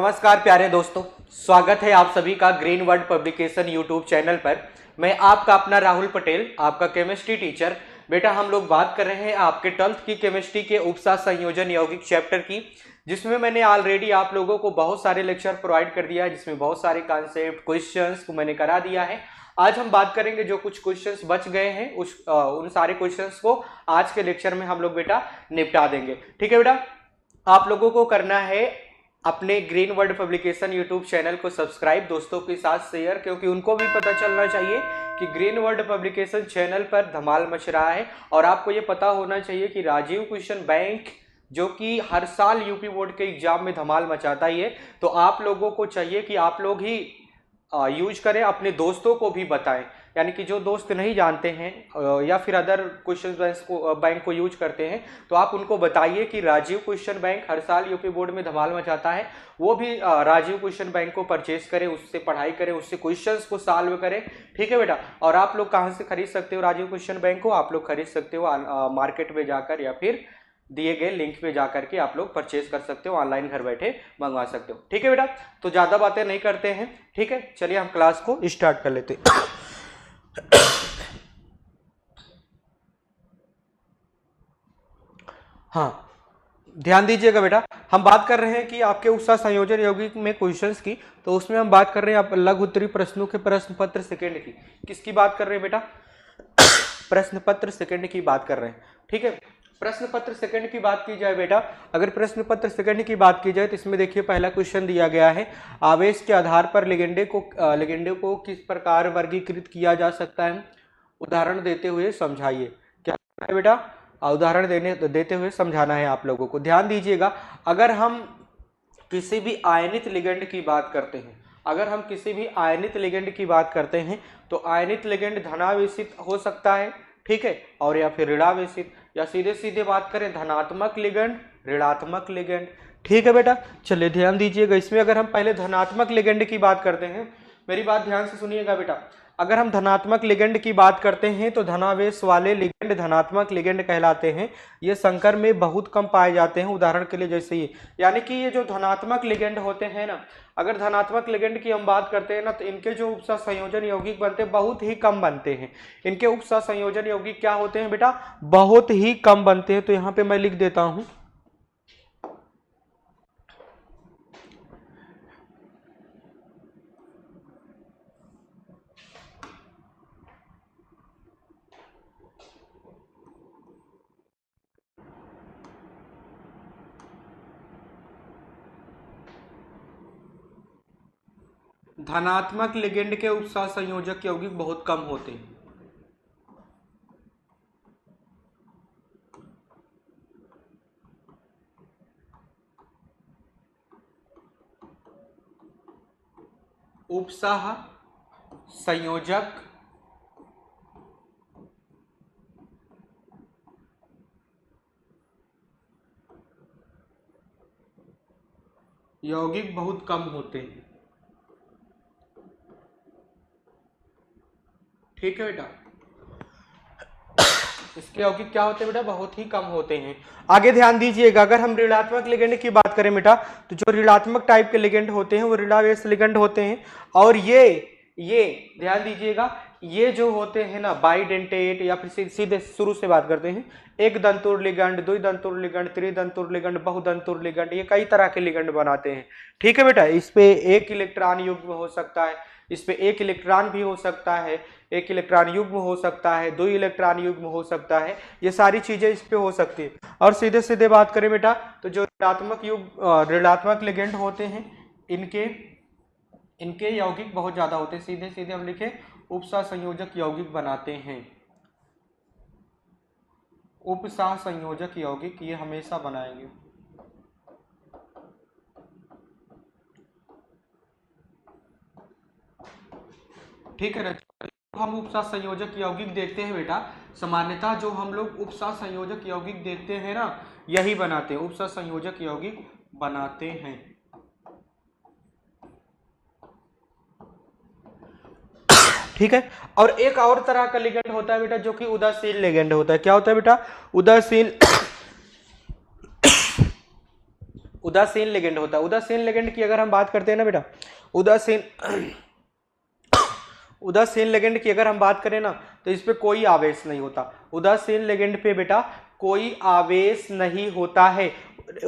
नमस्कार प्यारे दोस्तों, स्वागत है आप सभी का green world publication YouTube channel पर। मैं आपका अपना राहुल पटेल, आपका केमिस्ट्री टीचर। बेटा हम लोग बात कर रहे हैं आपके 12th की केमिस्ट्री के उपसा संयोजन यौगिक चैप्टर की, जिसमें मैंने ऑलरेडी आप लोगों को बहुत सारे लेक्चर प्रोवाइड कर दिया है, जिसमें बहुत सारे कॉन्सेप्ट क्वेश्चंस को मैंने करा दिया है। आज हम बात करेंगे जो कुछ क्वेश्चंस बच गए हैं उन सारे क्वेश्चंस को आज के लेक्चर में हम लोग बेटा निपटा देंगे। ठीक है बेटा, आप लोगों को करना है अपने green world publication YouTube channel को सब्सक्राइब, दोस्तों के साथ शेयर, क्योंकि उनको भी पता चलना चाहिए कि ग्रीन वर्ल्ड पब्लिकेशन चैनल पर धमाल मच रहा है। और आपको ये पता होना चाहिए कि राजीव क्वेश्चन बैंक जो कि हर साल यूपी बोर्ड के एग्जाम में धमाल मचाता ही है, तो आप लोगों को चाहिए कि आप लोग ही यूज करें, अपने दोस्तों को भी बताएं। यानी कि जो दोस्त नहीं जानते हैं या फिर अदर क्वेश्चन बैंक को यूज करते हैं, तो आप उनको बताइए कि राजीव क्वेश्चन बैंक हर साल यूपी बोर्ड में धमाल मचाता है, वो भी राजीव क्वेश्चन बैंक को परचेज करें, उससे पढ़ाई करें, उससे क्वेश्चंस को सॉल्व करें। ठीक है बेटा। और आप लोग कहाँ से खरीद सकते हो राजीव क्वेश्चन बैंक को? आप लोग खरीद सकते हो मार्केट में जाकर या फिर दिए गए लिंक पे जाकर के आप लोग परचेज कर सकते हो, ऑनलाइन घर बैठे मंगवा सकते हो। ठीक है बेटा, तो ज्यादा बातें नहीं करते हैं। ठीक है, चलिए हम क्लास को स्टार्ट कर लेते हैं। हाँ, ध्यान दीजिएगा बेटा, हम बात कर रहे हैं कि आपके उत्साह संयोजन यौगिक में क्वेश्चंस की, तो उसमें हम बात कर रहे हैं आप लघु उत्तरीय प्रश्नों के प्रश्न पत्र सेकंड की। किसकी बात कर रहे हैं बेटा? प्रश्न पत्र सेकंड की बात कर रहे हैं। ठीक है, प्रश्न पत्र सेकंड की बात की जाए बेटा, अगर प्रश्न पत्र सेकंड की बात की जाए तो इसमें देखिए पहला क्वेश्चन दिया गया है, आवेश के आधार पर लिगेंडे को किस प्रकार वर्गीकृत किया जा सकता है, उदाहरण देते हुए समझाइए। क्या है बेटा? उदाहरण देते हुए समझाना है आप लोगों को। ध्यान दीजिएगा, अगर हम किसी भी आयनित लिगेंड की बात करते हैं, अगर हम किसी भी आयनित लिगेंड की बात करते हैं तो आयनित लिगेंड धनावेशित हो सकता है, ठीक है, और या फिर ऋणावेशित, या सीधे सीधे बात करें धनात्मक लिगेंड, ऋणात्मक लिगेंड। ठीक है बेटा, चलिए ध्यान दीजिएगा, इसमें अगर हम पहले धनात्मक लिगेंड की बात करते हैं, मेरी बात ध्यान से सुनिएगा बेटा, अगर हम धनात्मक लिगेंड की बात करते हैं तो धनावेश वाले लिगेंड धनात्मक लिगेंड कहलाते हैं। ये संकर में बहुत कम पाए जाते हैं, उदाहरण के लिए जैसे ये, यानी कि ये जो धनात्मक लिगेंड होते हैं ना, अगर धनात्मक लिगेंड की हम बात करते हैं ना, तो इनके जो उपसा संयोजन यौगिक बनते हैं बहुत ही कम बनते हैं। इनके उपसा संयोजन यौगिक क्या होते हैं बेटा? बहुत ही कम बनते हैं। तो यहाँ पे मैं लिख देता हूं, धनात्मक लिगेंड के उपसा संयोजक यौगिक बहुत कम होते हैं। उपसाह संयोजक यौगिक बहुत कम होते हैं। ठीक है बेटा, इसके यौगिक क्या होते हैं बेटा? बहुत ही कम होते हैं। आगे ध्यान दीजिएगा, अगर हम ऋणात्मक लिगेंड की बात करें बेटा, तो जो ऋणात्मक टाइप के लिगेंड होते हैं वो ऋणावेश लिगेंड होते हैं। और ये ध्यान दीजिएगा, ये जो होते हैं ना बाइडेंटेट, या फिर सीधे शुरू से बात करते हैं, एक दंतुर लिगेंड, द्विदंतुर लिगेंड, त्रिदंतुर लिगेंड, बहुदंतुर लिगेंड, ये कई तरह के लिगेंड बनाते हैं। ठीक है बेटा, इस पे एक इलेक्ट्रॉन युग्म हो सकता है, इस पे एक इलेक्ट्रॉन भी हो सकता है, एक इलेक्ट्रॉन युग्म हो सकता है, दो इलेक्ट्रॉन युग्म हो सकता है, ये सारी चीजें इस पे हो सकती है। और सीधे सीधे बात करें बेटा, तो जो ऋणात्मक लिगेंड होते हैं इनके यौगिक बहुत ज्यादा होते हैं। सीधे सीधे हम लिखे उपसह संयोजक यौगिक बनाते हैं। उपसह संयोजक यौगिक ये हमेशा बनाएंगे। ठीक है ना, हम उपसा संयोजक यौगिक देखते हैं बेटा, सामान्यतः जो हम लोग उपसा संयोजक यौगिक देखते हैं ना, यही बनाते हैं, उपसा संयोजक यौगिक बनाते हैं। ठीक है, और एक और तरह का लिगेंड होता है बेटा जो कि उदासीन लिगेंड होता है। क्या होता है बेटा? उदासीन उदासीन लिगेंड होता है। उदासीन लिगेंड की अगर हम बात करते हैं ना बेटा, उदासीन लिगेंड की अगर हम बात करें ना तो इस पे कोई आवेश नहीं होता। उदासीन लिगेंड पे बेटा कोई आवेश नहीं होता है।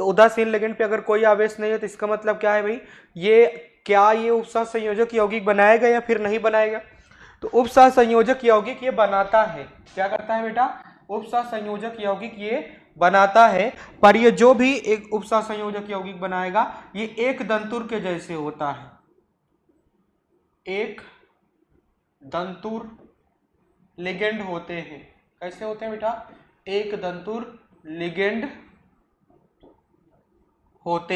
उदासीन लिगेंड पे अगर कोई आवेश नहीं हो तो इसका मतलब क्या है भाई, ये क्या ये उपसह संयोजक यौगिक बनाएगा या फिर नहीं बनाएगा? तो उपसह संयोजक यौगिक ये बनाता है। क्या करता है बेटा? उपसह संयोजक यौगिक ये बनाता है। पर ये जो भी एक उपसह संयोजक यौगिक बनाएगा ये एक दंतुर के जैसे होता है। एक दंतुर लिगेंड होते हैं। कैसे होते हैं बेटा? एक दंतुर लिगेंड होते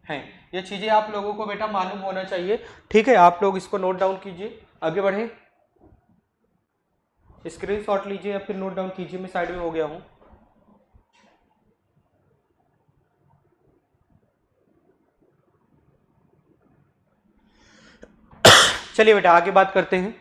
हैं। ये चीजें आप लोगों को बेटा मालूम होना चाहिए। ठीक है, आप लोग इसको नोट डाउन कीजिए। आगे बढ़े, स्क्रीनशॉट लीजिए या फिर नोट डाउन कीजिए। मैं साइड में हो गया हूं। चलिए बेटा आगे बात करते हैं।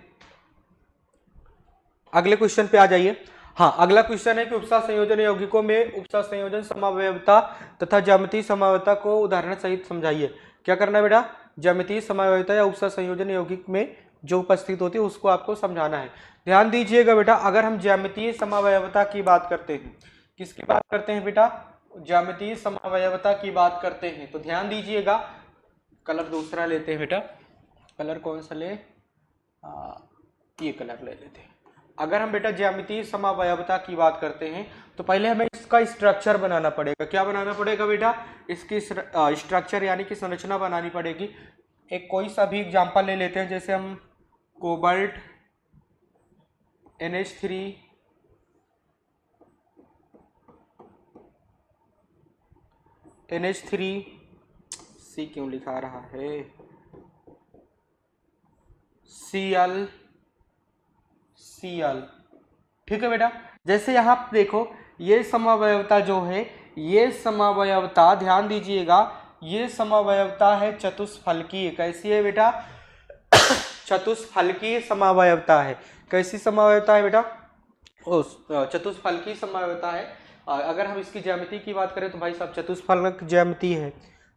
अगले क्वेश्चन पे आ जाइए। हाँ, अगला क्वेश्चन है कि उपसह संयोजन यौगिकों में उपसह संयोजन समावयवता तथा ज्यामितीय समावयवता को उदाहरण सहित समझाइए। क्या करना है बेटा? ज्यामितीय समावयवता या उपसह संयोजन यौगिक में जो उपस्थित होती है उसको आपको समझाना है। ध्यान दीजिएगा बेटा, अगर हम ज्यामितीय समावयवता की बात करते हैं, किसकी बात करते हैं बेटा? ज्यामितीय समावयवता की बात करते हैं। तो ध्यान दीजिएगा, कलर दूसरा लेते हैं बेटा। कलर कौन सा ले? ये कलर ले लेते हैं। अगर हम बेटा ज्यामितीय समावयवता की बात करते हैं तो पहले हमें इसका स्ट्रक्चर बनाना पड़ेगा। क्या बनाना पड़ेगा बेटा? इसकी स्ट्रक्चर यानी कि संरचना बनानी पड़ेगी। एक कोई सा भी एग्जांपल ले लेते हैं, जैसे हम कोबाल्ट NH3 सी क्यों लिखा रहा है, Cl। ठीक है बेटा, जैसे यहाँ देखो ये समावयवता जो है, ये समावयवता ध्यान दीजिएगा, ये समावयवता है चतुष्फलकीय। कैसी है बेटा? चतुष्फलकीय समावयवता है। कैसी समावयवता है बेटा? चतुष्फलकीय समावयवता है। अगर हम इसकी ज्यामिति की बात करें तो भाई साहब चतुष्फलक ज्यामिति है।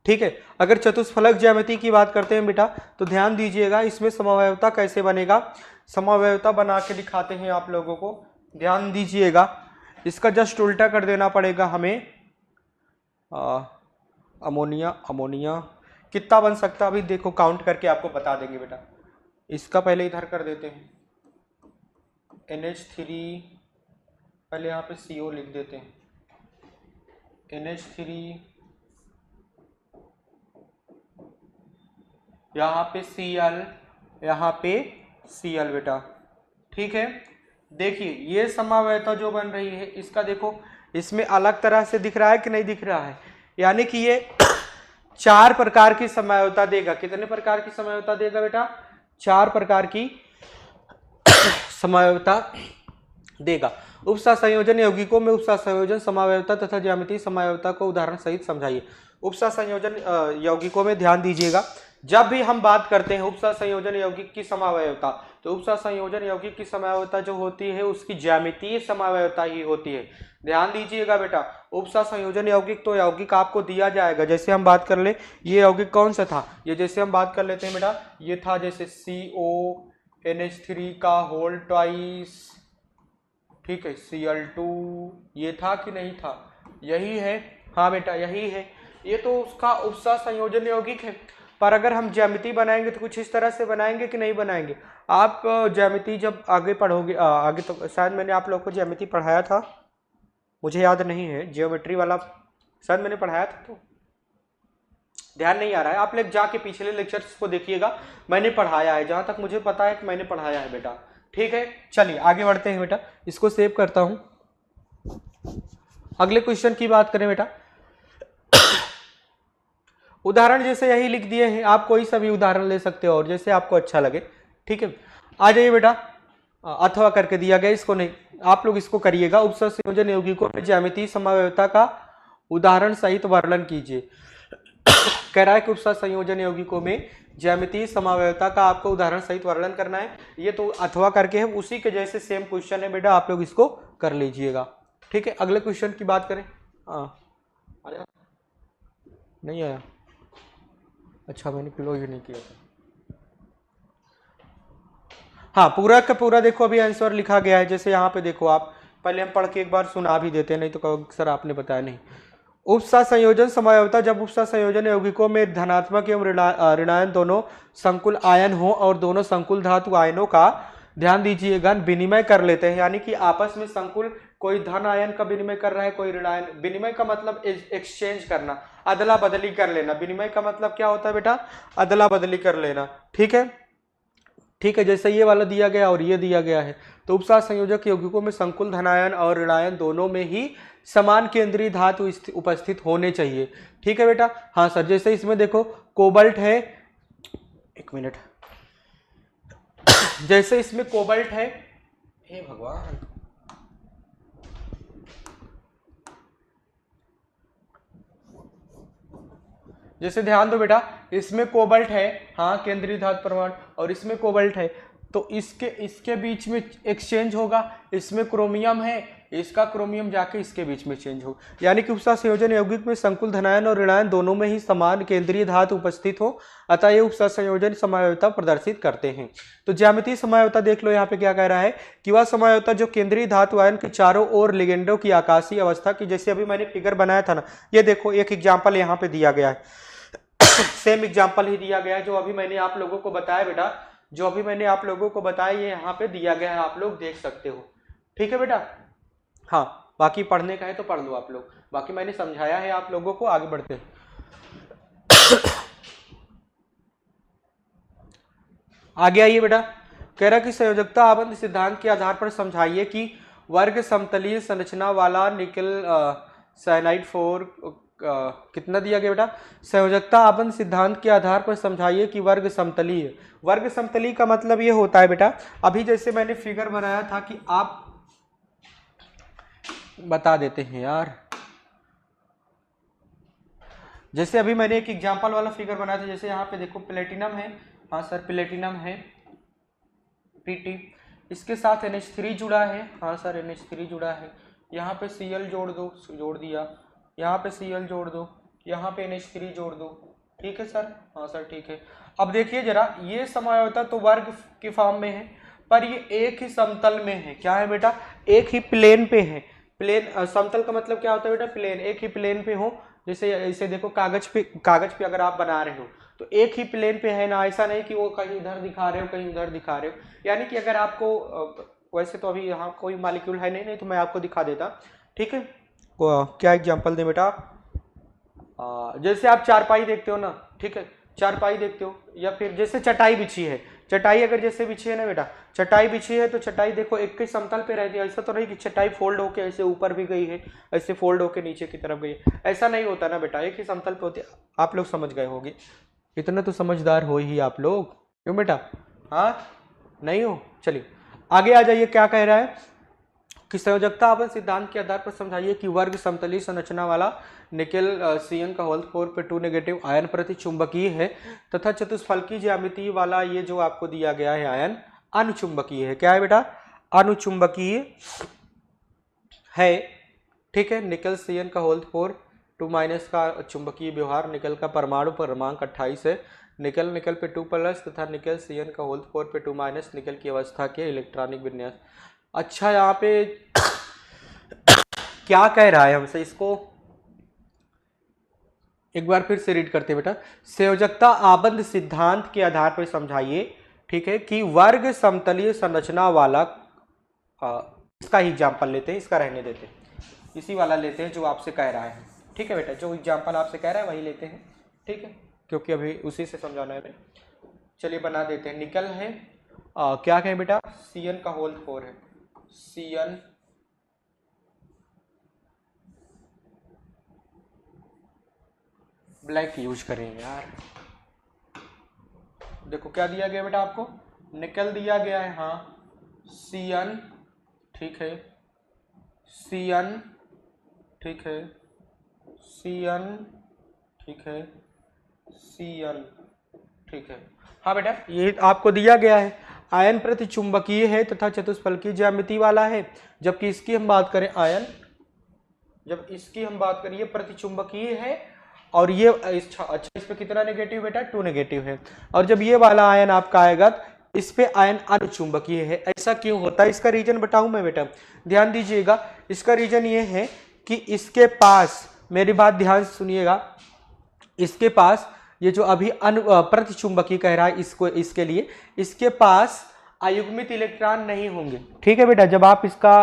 ठीक है, अगर चतुष्फलक ज्यामिति की बात करते हैं बेटा तो ध्यान दीजिएगा इसमें समावयवता कैसे बनेगा। समावयवता बना के दिखाते हैं आप लोगों को। ध्यान दीजिएगा, इसका जस्ट उल्टा कर देना पड़ेगा हमें। अमोनिया कितना बन सकता है अभी देखो, काउंट करके आपको बता देंगे बेटा। इसका पहले इधर कर देते हैं NH3, पहले यहाँ पे CO लिख देते हैं। NH3 यहाँ पे Cl, यहाँ पे Cl बेटा। ठीक है, देखिए ये समावयवता जो बन रही है इसका देखो, इसमें अलग तरह से दिख रहा है कि नहीं दिख रहा है? यानी कि ये 4 प्रकार की समावयवता देगा। कितने प्रकार की समावयवता देगा बेटा? 4 प्रकार की समावयवता देगा। उपसह संयोजन यौगिकों में उपसह संयोजन समावयवता तथा ज्यामितीय समावयवता को उदाहरण सहित समझाइए। उपसह संयोजन यौगिकों में ध्यान दीजिएगा, जब भी हम बात करते हैं उपसह संयोजन यौगिक की समावयवता, तो उपसह संयोजन यौगिक की समावयवता जो होती है उसकी ज्यामितीय समावयवता ही होती है। ध्यान दीजिएगा बेटा, उपसह संयोजन यौगिक तो यौगिक आपको दिया जाएगा। जैसे हम बात कर ले, ये यौगिक कौन सा था? ये जैसे हम बात कर लेते हैं बेटा, ये था जैसे CONH3 का होल ट्वाइस। ठीक है, Cl2 ये था कि नहीं था? यही है। हाँ बेटा यही है। ये तो उसका उपसह संयोजन यौगिक है। पर अगर हम ज्यामिति बनाएंगे तो कुछ इस तरह से बनाएंगे कि नहीं बनाएंगे? आप ज्यामिति जब आगे पढ़ोगे, आगे तो शायद मैंने आप लोगों को ज्यामिति पढ़ाया था, मुझे याद नहीं है, ज्योमेट्री वाला शायद मैंने पढ़ाया था, तो ध्यान नहीं आ रहा है। आप लोग जाके पिछले लेक्चर्स को देखिएगा, मैंने पढ़ाया है, जहां तक मुझे पता है कि मैंने पढ़ाया है बेटा। ठीक है, चलिए आगे बढ़ते हैं बेटा। इसको सेव करता हूं। अगले क्वेश्चन की बात करें बेटा, उदाहरण जैसे यही लिख दिए हैं, आप कोई सा भी उदाहरण ले सकते हो और जैसे आपको अच्छा लगे। ठीक है, आ जाइए बेटा। अथवा करके दिया गया, इसको नहीं, आप लोग इसको करिएगा। उपसह संयोजन यौगिकों में ज्यामितीय समावयवता का उदाहरण सहित वर्णन कीजिए। कह रहा है कि उपसह संयोजन यौगिकों में ज्यामितीय समावयवता का आपको उदाहरण सहित वर्णन करना है। ये तो अथवा करके है, उसी के जैसे सेम क्वेश्चन है बेटा, आप लोग इसको कर लीजिएगा। ठीक है, अगले क्वेश्चन की बात करें। नहीं आया, अच्छा मैंने क्लोज नहीं किया था। हाँ पूरा का पूरा देखो अभी आंसर लिखा गया है, जैसे यहाँ पे देखो आप, पहले हम पढ़ के एक बार सुना भी देते हैं, नहीं तो कहोगे सर आपने बताया नहीं। उपसा संयोजन समयावता, जब उपसा संयोजन यौगिकों में धनात्मक एवं ऋणायन दोनों संकुल आयन हो और दोनों संकुल धातु आयनों का, ध्यान दीजिएगा, विनिमय कर लेते हैं, यानी कि आपस में संकुल, कोई धन आयन का विनिमय कर रहा है, कोई ऋणायन। विनिमय का मतलब एक्सचेंज करना, अदला बदली कर लेना। विनिमय का मतलब क्या होता है बेटा? अदला बदली कर लेना। ठीक है, ठीक है, जैसे ये वाला दिया गया और ये दिया गया है, तो उपसा संयोजक यौगिकों में संकुल धनायन और ऋणायन दोनों में ही समान केंद्रीय धातु उपस्थित होने चाहिए। ठीक है बेटा? हाँ सर, जैसे इसमें देखो कोबाल्ट है, एक मिनट, जैसे इसमें कोबाल्ट है, हे भगवान, जैसे ध्यान दो बेटा, इसमें कोबाल्ट है, हाँ केंद्रीय धातु परमाणु, और इसमें कोबाल्ट है, तो इसके इसके बीच में एक्सचेंज होगा। इसमें क्रोमियम है, इसका क्रोमियम जाके इसके बीच में चेंज हो, यानी कि उपसा संयोजन यौगिक में संकुल धनायन और ऋणायन दोनों में ही समान केंद्रीय धातु उपस्थित हो, अतः ये उपसा संयोजन समयावता प्रदर्शित करते हैं। तो ज्यामितीय समयावता देख लो, यहाँ पे क्या कह रहा है कि वह समयावता जो केंद्रीय धातु आयन के चारों ओर लिगेंडों की आकाशीय अवस्था की, जैसे अभी मैंने फिगर बनाया था ना, ये देखो एक एग्जाम्पल यहाँ पे दिया गया है, सेम एग्जाम्पल ही दिया गया है जो अभी मैंने आप लोगों को बताया बेटा, जो अभी मैंने आप लोगों को बताया ये यहाँ पे दिया गया है, आप लोग देख सकते हो। ठीक है बेटा? हाँ, बाकी पढ़ने का है तो पढ़ लो आप लोग, बाकी मैंने समझाया है आप लोगों को। आगे बढ़ते हैं। आगे आइए बेटा, कह रहा कि संयोजकता आबंध सिद्धांत के आधार पर समझाइए कि वर्ग समतलीय संरचना वाला निकल साइनाइड 4 कितना दिया गया बेटा? संयोजकता आबंध सिद्धांत के आधार पर समझाइए कि वर्ग समतलीय। वर्ग समतलीय का मतलब ये होता है बेटा, अभी जैसे मैंने फिगर बनाया था कि आप बता देते हैं यार, जैसे अभी मैंने एक एग्जांपल वाला फिगर बनाया था, जैसे यहाँ पे देखो प्लेटिनम है, हाँ सर प्लेटिनम है Pt, इसके साथ NH3 जुड़ा है, हाँ सर NH3 जुड़ा है, यहाँ पे Cl जोड़ दो, जोड़ दिया, यहाँ पे Cl जोड़ दो, यहाँ पे NH3 जोड़ दो। ठीक है सर? हाँ सर ठीक है। अब देखिए जरा, ये समयावता तो वर्ग के फॉर्म में है, पर ये एक ही समतल में है। क्या है बेटा? एक ही प्लेन पे है। प्लेन समतल का मतलब क्या होता है बेटा? प्लेन, एक ही प्लेन पे हो। जैसे इसे देखो, कागज पे अगर आप बना रहे हो तो एक ही प्लेन पे है ना, ऐसा नहीं कि वो कहीं इधर दिखा रहे हो कहीं उधर दिखा रहे हो। यानी कि अगर आपको वैसे तो अभी यहाँ कोई मॉलिक्यूल है नहीं तो मैं आपको दिखा देता। ठीक है, क्या एग्जांपल दें बेटा? जैसे आप चारपाई देखते हो ना, ठीक है, चारपाई देखते हो, या फिर जैसे चटाई बिछी है, चटाई अगर जैसे बिछी है ना बेटा, चटाई बिछी है तो चटाई देखो एक ही समतल पे रहती है। ऐसा तो नहीं कि चटाई फोल्ड होके ऐसे ऊपर भी गई है, ऐसे फोल्ड होके नीचे की तरफ गई है, ऐसा नहीं होता ना बेटा, एक ही समतल पे होती है। आप लोग समझ गए होंगे, इतना तो समझदार हो ही आप लोग, क्यों बेटा? हाँ नहीं हो? चलिए आगे आ जाइए, क्या कह रहा है कि संयोजकता आबंध सिद्धांत के आधार पर समझाइए कि वर्ग समतलीय संरचना वाला निकेल Cn का होल 4 पे 2 नेगेटिव आयन प्रति चुंबकीय है तथा चतुष्फलकी ज्यामिति वाला ये जो आपको दिया गया है आयन अनुचुंबकीय है। क्या है बेटा? अनुचुंबकीय है। ठीक है, निकल Cn का होल 4 2 माइनस का चुंबकीय व्यवहार, निकल का परमाणु क्रमांक 28 है, निकल निकल पे 2 प्लस तथा निकल Cn का होल 4 पे 2 माइनस निकल की अवस्था के इलेक्ट्रॉनिक विन्यास। अच्छा, यहाँ पे क्या कह रहा है हमसे, इसको एक बार फिर से रीड करते हैं बेटा। संयोजकता आबंध सिद्धांत के आधार पर समझाइए, ठीक है, कि वर्ग समतलीय संरचना वाला, इसका ही एग्जाम्पल लेते हैं, इसका रहने देते हैं, इसी वाला लेते हैं जो आपसे कह रहा है। ठीक है बेटा, जो एग्जाम्पल आपसे कह रहा है वही लेते हैं। ठीक है, क्योंकि अभी उसी से समझाना है। चलिए बना देते हैं। निकल है क्या कहें बेटा? Cn का होल 4 है, Cn ब्लैक यूज करेंगे यार। देखो क्या दिया गया बेटा आपको, निकल दिया गया है, हाँ Cn, ठीक है, Cn, ठीक है, Cn, ठीक है, Cn, ठीक है। हाँ बेटा, ये आपको दिया गया है, आयन प्रति चुंबकीय है तथा चतुष्फलकीय ज्यामिति वाला है। जबकि इसकी हम बात करें आयन, जब इसकी हम बात करें, ये प्रति चुंबकीय है और ये अच्छा इस पे कितना नेगेटिव बेटा, 2 नेगेटिव है। और जब ये वाला आयन आपका आएगा इस पे आयन अनुचुंबकीय है। ऐसा क्यों होता है, इसका रीजन बताऊं मैं बेटा, ध्यान दीजिएगा। इसका रीजन ये है कि इसके पास, मेरी बात ध्यान से सुनिएगा, इसके पास ये जो अभी प्रतिचुंबकीय कह रहा है इसको, इसके लिए इसके पास अयुग्मित इलेक्ट्रॉन नहीं होंगे। ठीक है बेटा, जब आप इसका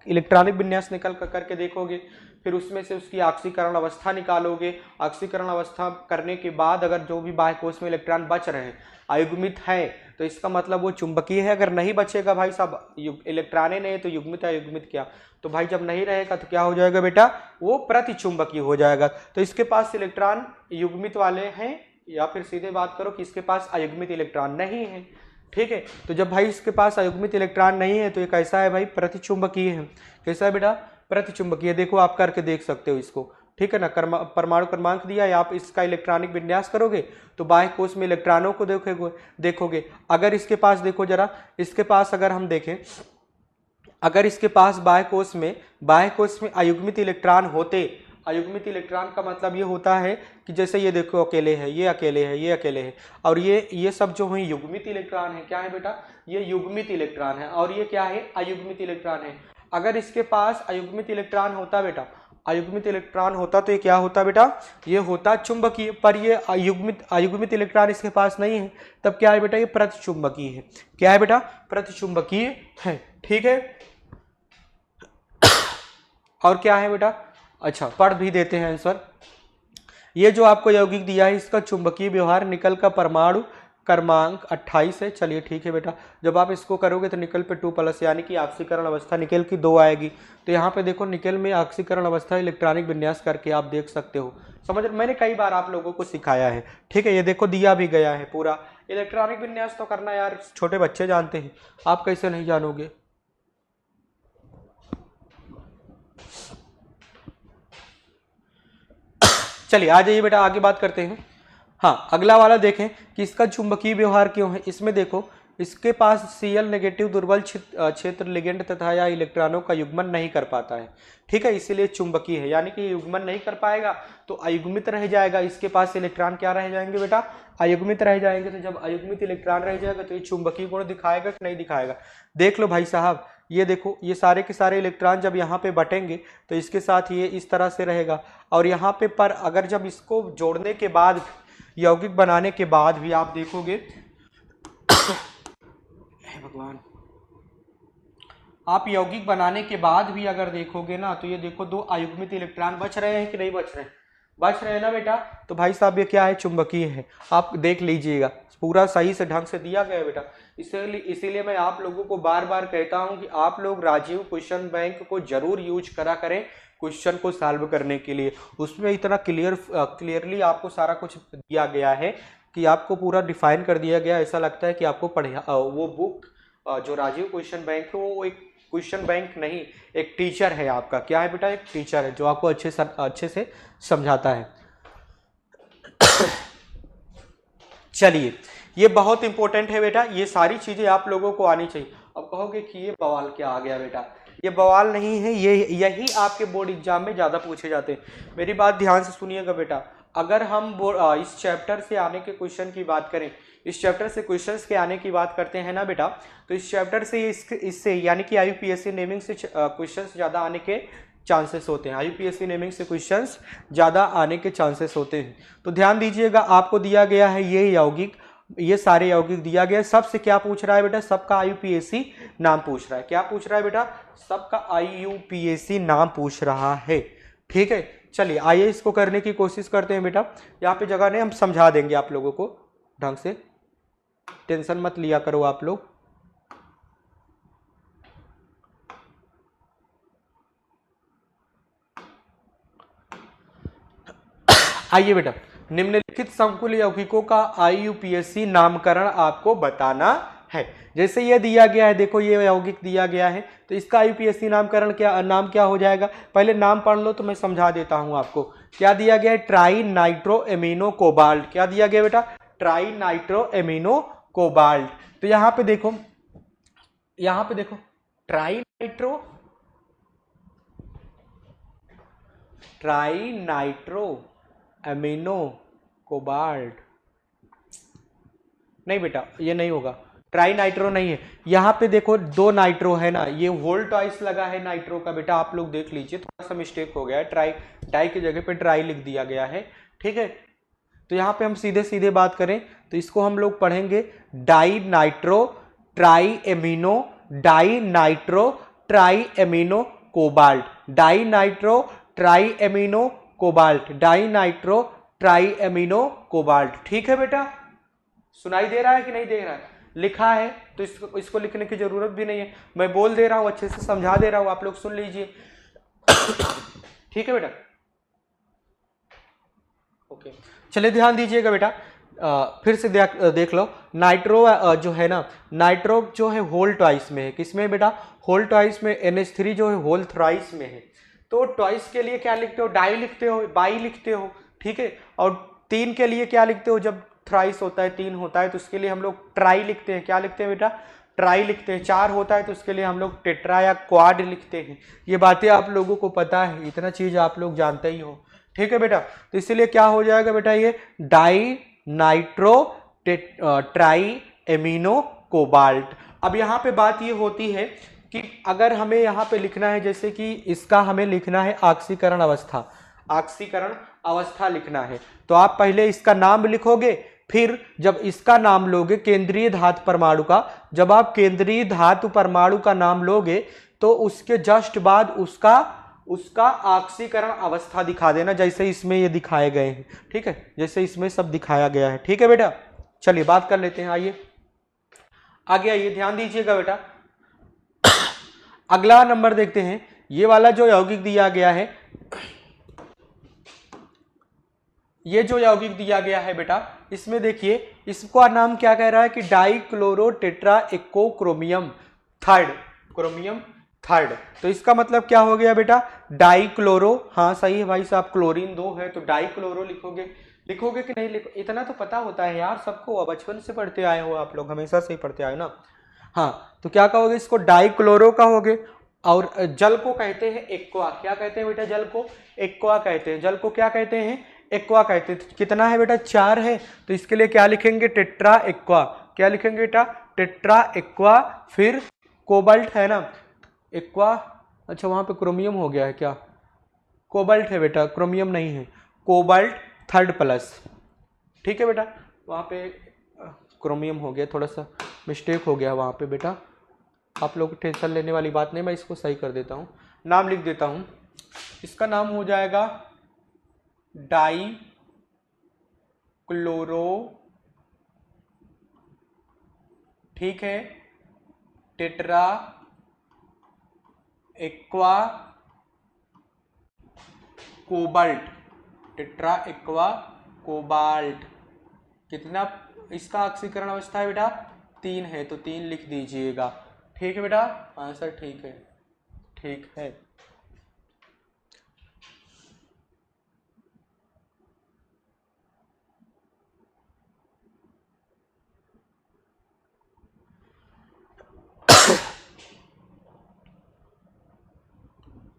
इलेक्ट्रॉनिक विन्यास निकल करके देखोगे, फिर उसमें से उसकी ऑक्सीकरण अवस्था निकालोगे, ऑक्सीकरण अवस्था करने के बाद अगर जो भी बाह्य कोश में इलेक्ट्रॉन बच रहे हैं अयुग्मित है, तो इसका मतलब वो चुंबकीय है। अगर नहीं बचेगा भाई साहब, इलेक्ट्रॉन नहीं है तो युग्मित अयुग्मित क्या, तो भाई जब नहीं रहेगा तो क्या हो जाएगा बेटा, वो प्रतिचुंबकीय हो जाएगा। तो इसके पास इलेक्ट्रॉन युग्मित वाले हैं, या फिर सीधे बात करो कि इसके पास अयुग्मित इलेक्ट्रॉन नहीं है। ठीक है, तो जब भाई इसके पास अयुग्मित इलेक्ट्रॉन नहीं है तो ये कैसा है भाई, प्रतिचुंबकीय है। कैसा है बेटा, प्रतिचुंबकीय। देखो आप करके देख सकते हो इसको, ठीक है ना। परमाणु क्रमांक दिया है, आप इसका इलेक्ट्रॉनिक विन्यास करोगे तो बाह्य कोश में इलेक्ट्रॉनों को देखोगे। अगर इसके पास देखो जरा, इसके पास अगर हम देखें, अगर इसके पास बाह्य कोश में अयुग्मित इलेक्ट्रॉन होते, अयुग्मित इलेक्ट्रॉन का मतलब ये होता है कि जैसे ये देखो अकेले है, ये अकेले है, ये अकेले है, और ये सब जो है युग्मित इलेक्ट्रॉन है। क्या है बेटा, ये युग्मित इलेक्ट्रॉन है, और ये क्या है, अयुग्मित इलेक्ट्रॉन है। अगर इसके पास अयुग्मित इलेक्ट्रॉन होता बेटा, अयुग्मित इलेक्ट्रॉन होता तो ये क्या होता बेटा, ये होता चुंबकीय। पर ये अयुग्मित इलेक्ट्रॉन इसके पास नहीं है, तब क्या है बेटा, ये प्रतिचुंबकीय है। क्या है बेटा, प्रतिचुंबकीय है। ठीक है, और क्या है बेटा, अच्छा पढ़ भी देते हैं आंसर। ये जो आपको यौगिक दिया है इसका चुंबकीय व्यवहार निकल का परमाणु क्रमांक 28 है। चलिए ठीक है बेटा, जब आप इसको करोगे तो निकल पे 2+ यानी कि ऑक्सीकरण अवस्था निकल की 2 आएगी। तो यहाँ पे देखो निकल में ऑक्सीकरण अवस्था इलेक्ट्रॉनिक विन्यास करके आप देख सकते हो। समझ, मैंने कई बार आप लोगों को सिखाया है। ठीक है, ये देखो दिया भी गया है पूरा। इलेक्ट्रॉनिक विन्यास तो करना यार छोटे बच्चे जानते हैं, आप कैसे नहीं जानोगे। चलिए आ जाइए बेटा, आगे बात करते हैं। हाँ, अगला वाला देखें कि इसका चुंबकीय व्यवहार क्यों है। इसमें देखो इसके पास Cl नेगेटिव दुर्बल क्षेत्र लिगेंड तथा या इलेक्ट्रॉनों का युग्मन नहीं कर पाता है। ठीक है, इसीलिए चुंबकीय है, यानी कि युग्मन नहीं कर पाएगा तो अयुग्मित रह जाएगा। इसके पास इलेक्ट्रॉन क्या रह जाएंगे बेटा, अयुग्मित रह जाएंगे। तो जब अयुग्मित इलेक्ट्रॉन रह जाएगा तो ये चुंबकीय गुण दिखाएगा कि नहीं दिखाएगा। देख लो भाई साहब, ये देखो ये सारे के सारे इलेक्ट्रॉन जब यहाँ पे बटेंगे तो इसके साथ ये इस तरह से रहेगा, और यहाँ पे पर अगर जब इसको जोड़ने के बाद, यौगिक बनाने के बाद भी आप देखोगे भगवान, आप यौगिक बनाने के बाद भी अगर देखोगे ना तो ये देखो 2 अयुग्मित इलेक्ट्रॉन बच रहे हैं कि नहीं बच रहे हैं, बच रहे हैं ना बेटा। तो भाई साहब ये क्या है, चुंबकीय है। आप देख लीजिएगा पूरा सही से ढंग से दिया गया है बेटा। इसीलिए मैं आप लोगों को बार बार कहता हूं कि आप लोग राजीव क्वेश्चन बैंक को जरूर यूज करा करें क्वेश्चन को सॉल्व करने के लिए। उसमें इतना क्लियरली आपको सारा कुछ दिया गया है कि आपको पूरा डिफाइन कर दिया गया। ऐसा लगता है कि आपको वो बुक जो राजीव क्वेश्चन बैंक है वो एक क्वेश्चन बैंक नहीं, एक टीचर है आपका। क्या है बेटा, एक टीचर है जो आपको अच्छे से समझाता है। चलिए, ये बहुत इंपॉर्टेंट है बेटा, ये सारी चीजें आप लोगों को आनी चाहिए। अब कहोगे कि ये बवाल क्या आ गया बेटा, ये बवाल नहीं है, ये यही आपके बोर्ड एग्जाम में ज्यादा पूछे जाते हैं। मेरी बात ध्यान से सुनिएगा बेटा, अगर हम इस चैप्टर से आने के क्वेश्चन की बात करें, इस चैप्टर से क्वेश्चंस के आने की बात करते हैं ना बेटा, तो इस चैप्टर से इससे यानी कि IUPAC नेमिंग से क्वेश्चंस ज़्यादा आने के चांसेस होते हैं। IUPAC नेमिंग से क्वेश्चंस ज़्यादा आने के चांसेस होते हैं। तो ध्यान दीजिएगा, आपको दिया गया है ये यौगिक, ये सारे यौगिक दिया गया है। सबसे क्या पूछ रहा है बेटा, सबका IUPAC नाम पूछ रहा है। क्या पूछ रहा है बेटा, सबका IUPAC नाम पूछ रहा है। ठीक है, चलिए आइए इसको करने की कोशिश करते हैं बेटा। यहाँ पे जगह नहीं, हम समझा देंगे आप लोगों को ढंग से, टेंशन मत लिया करो आप लोग। आइए बेटा, निम्नलिखित समकुल यौगिकों का IUPAC नामकरण आपको बताना है। जैसे ये दिया गया है, देखो ये यौगिक दिया गया है, तो इसका IUPAC नामकरण नाम क्या हो जाएगा, पहले नाम पढ़ लो तो मैं समझा देता हूं आपको। क्या दिया गया है, ट्राई नाइट्रो एमिनो कोबाल्ट। क्या दिया गया बेटा, ट्राई नाइट्रो एमिनो कोबाल्ट। तो यहाँ पे देखो, यहाँ पे देखो ट्राई नाइट्रो एमिनो कोबाल्ट, नहीं बेटा ये नहीं होगा, ट्राई नाइट्रो नहीं है। यहाँ पे देखो दो नाइट्रो है ना, ये होल ट्वाइस लगा है नाइट्रो का, बेटा आप लोग देख लीजिए थोड़ा सा मिस्टेक हो गया है, ट्राई डाई की जगह पे ट्राई लिख दिया गया है, ठीक है। तो यहाँ पे हम सीधे सीधे बात करें तो इसको हम लोग पढ़ेंगे di nitro tri amino, di nitro tri amino cobalt, di nitro tri amino cobalt, di nitro tri amino cobalt, ठीक है बेटा। सुनाई दे रहा है कि नहीं दे रहा है? लिखा है तो इसको लिखने की जरूरत भी नहीं है, मैं बोल दे रहा हूं, अच्छे से समझा दे रहा हूं, आप लोग सुन लीजिए। ठीक है बेटा, ओके चलिए ध्यान दीजिएगा बेटा। फिर से देख लो, नाइट्रो जो है ना, नाइट्रो जो है होल ट्वाइस में है, किसमें बेटा? होल ट्वाइस में। NH3 जो है होल थ्राइस में है। तो ट्वाइस के लिए क्या लिखते हो? डाई लिखते हो, बाई लिखते हो, ठीक है। और 3 के लिए क्या लिखते हो? जब थ्राइस होता है, 3 होता है तो उसके लिए हम लोग ट्राई लिखते हैं, क्या लिखते हैं बेटा? ट्राई लिखते हैं। 4 होता है तो उसके लिए हम लोग टेट्रा या क्वाड लिखते हैं। ये बातें आप लोगों को पता है, इतना चीज आप लोग जानते ही हो, ठीक है बेटा। तो इसीलिए क्या हो जाएगा बेटा, ये di nitro tri amino cobalt. अब यहाँ पे बात ये होती है कि अगर हमें यहाँ पे लिखना है, जैसे कि इसका हमें लिखना है ऑक्सीकरण अवस्था, ऑक्सीकरण अवस्था लिखना है, तो आप पहले इसका नाम लिखोगे, फिर जब इसका नाम लोगे केंद्रीय धातु परमाणु का, जब आप केंद्रीय धातु परमाणु का नाम लोगे तो उसके जस्ट बाद उसका ऑक्सीकरण अवस्था दिखा देना, जैसे इसमें ये दिखाए गए हैं, ठीक है, जैसे इसमें सब दिखाया गया है, ठीक है बेटा। चलिए बात कर लेते हैं, आइए आगे आइए, ध्यान दीजिएगा बेटा। अगला नंबर देखते हैं, ये वाला जो यौगिक दिया गया है, ये जो यौगिक दिया गया है बेटा, इसमें देखिए इसका नाम क्या कह रहा है कि dichloro tetra aqua chromium third, chromium third. तो इसका मतलब क्या हो गया बेटा? डाइक्लोरो, हाँ सही है भाई साहब, क्लोरीन 2 है तो डाइक्लोरो लिखोगे, लिखोगे कि नहीं लिखो? इतना तो पता होता है यार सबको, बचपन से पढ़ते आए हो आप लोग, हमेशा से ही पढ़ते आए हो ना। हाँ तो क्या कहोगे? इसको डाइक्लोरो कहोगे। और जल को कहते हैं एक्वा, क्या कहते हैं बेटा? जल को एक्वा कहते हैं, जल को क्या कहते हैं? एक्वा कहते हैं। कितना है बेटा? 4 है, तो इसके लिए क्या लिखेंगे? Tetra aqua. क्या लिखेंगे बेटा? Tetra aqua. फिर कोबाल्ट है ना, एक्वा, अच्छा वहां पे क्रोमियम हो गया है क्या? कोबाल्ट है बेटा, क्रोमियम नहीं है, कोबाल्ट थर्ड प्लस, ठीक है बेटा। वहां पे क्रोमियम हो गया, थोड़ा सा मिस्टेक हो गया वहां पे बेटा, आप लोग टेंशन लेने वाली बात नहीं, मैं इसको सही कर देता हूँ, नाम लिख देता हूँ। इसका नाम हो जाएगा डाई क्लोरो, ठीक है, tetra aqua cobalt, tetra aqua cobalt. कितना इसका ऑक्सीकरण अवस्था है बेटा? 3 है, तो 3 लिख दीजिएगा, ठीक है बेटा, आंसर ठीक है, ठीक है।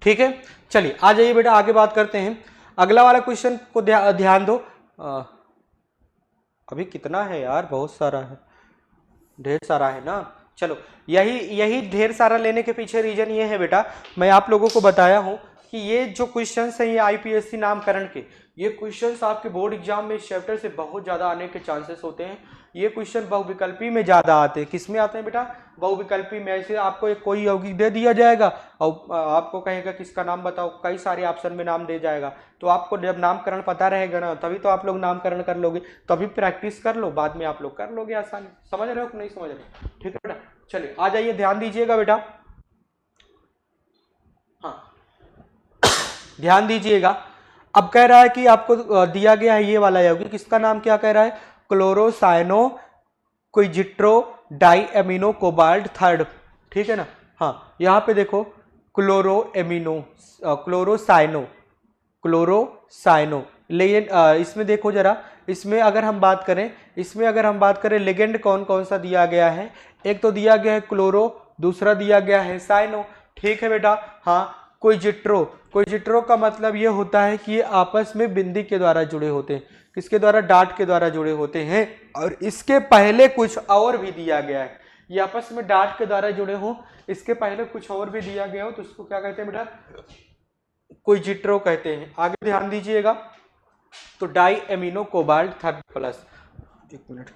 ठीक है, चलिए आ जाइए बेटा, आगे बात करते हैं। अगला वाला क्वेश्चन को ध्यान दो। अभी कितना है यार? बहुत सारा है, ढेर सारा है ना। चलो यही ढेर सारा लेने के पीछे रीजन ये है बेटा, मैं आप लोगों को बताया हूं कि ये जो क्वेश्चंस हैं, ये आईपीएससी नामकरण के, ये क्वेश्चंस आपके बोर्ड एग्जाम में इस चैप्टर से बहुत ज्यादा आने के चांसेस होते हैं। ये क्वेश्चन बहुविकल्पी में ज्यादा आते हैं। किस में आते हैं बेटा? बहुविकल्पी में। ऐसे आपको एक कोई यौगिक दे दिया जाएगा और आपको कहेगा किसका नाम बताओ, कई सारे ऑप्शन में नाम दे जाएगा, तो आपको जब नामकरण पता रहेगा ना, तभी तो आप लोग नामकरण कर लोगे, तभी प्रैक्टिस कर लो, बाद में आप लोग कर लोगे आसानी। समझ रहे हो कि नहीं समझ रहे? ठीक है बेटा, चलिए आ जाइए, ध्यान दीजिएगा बेटा, हाँ ध्यान दीजिएगा। अब कह रहा है कि आपको दिया गया है ये वाला यौगिक, इसका नाम क्या कह रहा है? क्लोरोसाइनो क्विजिट्रो डाई एमिनो कोबाल्ट थर्ड, ठीक है ना। हाँ यहाँ पे देखो क्लोरो एमिनो, क्लोरोसाइनो, क्लोरोसाइनो, लेकिन इसमें देखो जरा, इसमें अगर हम बात करें लिगेंड कौन कौन सा दिया गया है? एक तो दिया गया है क्लोरो, दूसरा दिया गया है साइनो, ठीक है बेटा। हाँ कोइजिट्रो, कोइजिट्रो का मतलब ये होता है कि ये आपस में बिंदी के द्वारा जुड़े होते हैं, किसके द्वारा, डाट के द्वारा जुड़े होते हैं। और इसके पहले कुछ और भी दिया गया है, ये आपस में डाट के द्वारा जुड़े हों, इसके पहले कुछ और भी दिया गया हो तो उसको क्या कहते हैं बेटा, कोइजिट्रो कहते हैं। आगे ध्यान दीजिएगा, तो di amino cobalt third plus, एक minute,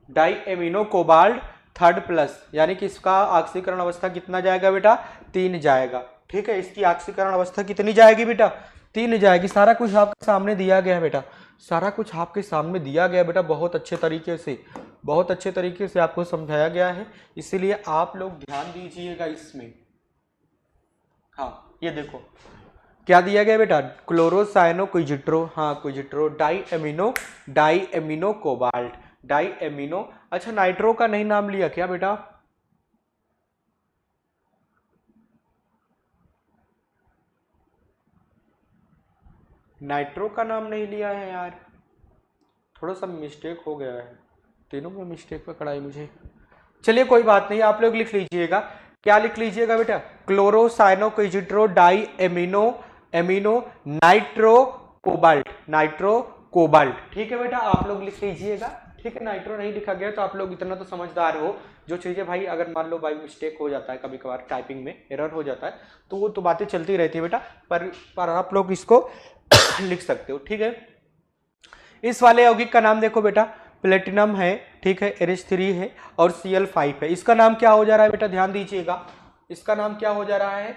di amino cobalt third plus, यानी कि इसका ऑक्सीकरण अवस्था कितना जाएगा बेटा, 3 जाएगा। ठीक है, इसकी ऑक्सीकरण अवस्था कितनी जाएगी बेटा, 3 जाएगी। सारा कुछ आपके सामने दिया गया है बेटा, सारा कुछ आपके सामने दिया गया बेटा, बहुत अच्छे तरीके से, बहुत अच्छे तरीके से आपको समझाया गया है, इसीलिए आप लोग ध्यान दीजिएगा इसमें। हाँ ये देखो क्या दिया गया बेटा, क्लोरोसाइनो कोइजिट्रो, हाँ कोइजिट्रो, di amino cobalt, di amino. अच्छा नाइट्रो का नहीं नाम लिया क्या बेटा, नाइट्रो का नाम नहीं लिया है यार, थोड़ा सा मिस्टेक हो गया है, तीनों में मिस्टेक पकड़ाई मुझे। चलिए कोई बात नहीं, आप लोग लिख लीजिएगा, क्या लिख लीजिएगा बेटा, क्लोरोसाइनो कोइजिट्रो di amino nitro cobalt, nitro cobalt. ठीक है बेटा, आप लोग लिख लीजिएगा। ठीक है, नाइट्रो नहीं लिखा गया तो आप लोग इतना तो समझदार हो, जो चीजें भाई अगर मान लो बाई मिस्टेक हो जाता है, कभी कभार टाइपिंग में एरर हो जाता है, तो वो तो बातें चलती रहती है बेटा, पर आप लोग इसको लिख सकते हो। ठीक है, इस वाले यौगिक का नाम देखो बेटा, प्लेटिनम है, ठीक है, NH3 है और Cl5 है। इसका नाम क्या हो जा रहा है बेटा, ध्यान दीजिएगा, इसका नाम क्या हो जा रहा है